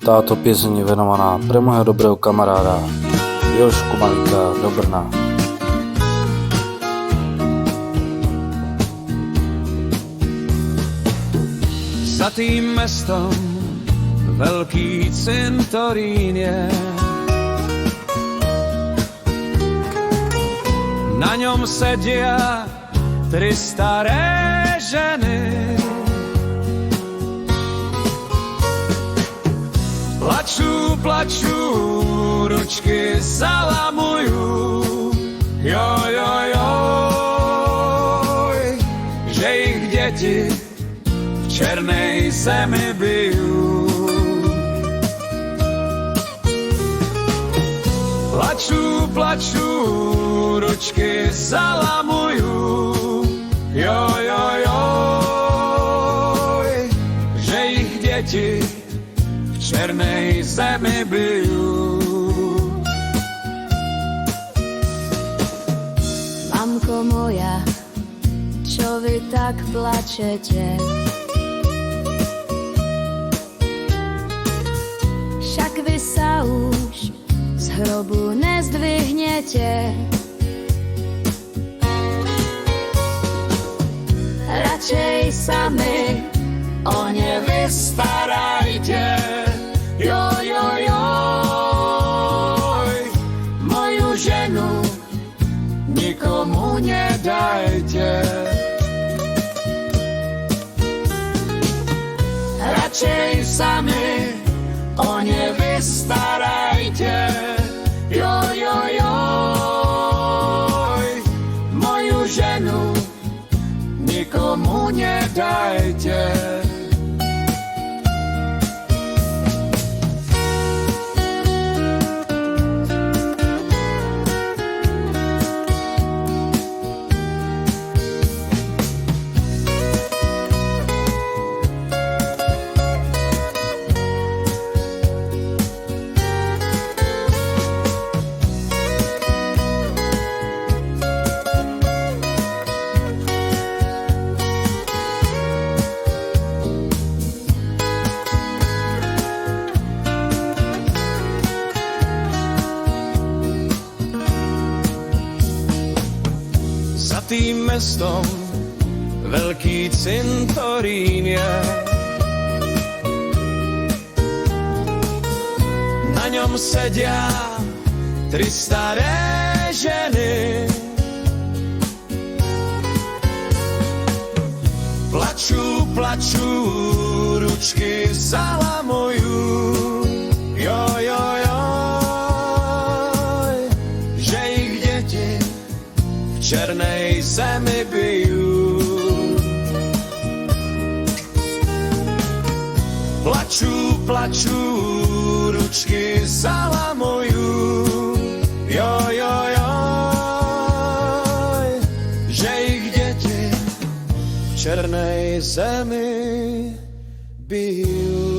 Táto pieseň je venovaná pre môjho dobrého kamaráda Jožku Malíka do Brna. Za tým mestom veľký cintorín je, na ňom sedia tri staré ženy. Plačú, plačú, ručky zalamujú, joj, joj, joj, že ich deti v černej zemi bijú. Plačú, plačú, ručky zalamujú, joj, joj, joj, že ich deti v černej zemi bijú. Mamko moja, čo vy tak plačete? Však vy sa už z hrobu nezdvihnete. Radšej sa mi o ne vystarajte. Joj, joj, joj, moju ženu nikomu nedajte. Radšej sa mi o ne vystarajte. Joj, joj, joj, moju ženu nikomu nedajte. Za tým mestom veľký cintorín je, na ňom sedia tri staré ženy. Plačú, plačú, ručky zalamujú, joj, joj, joj, že ich deti v černej zemi bijú. Plačú, plačú, ručky zalamujú, joj, joj, joj, že ich deti v černej zemi bijú.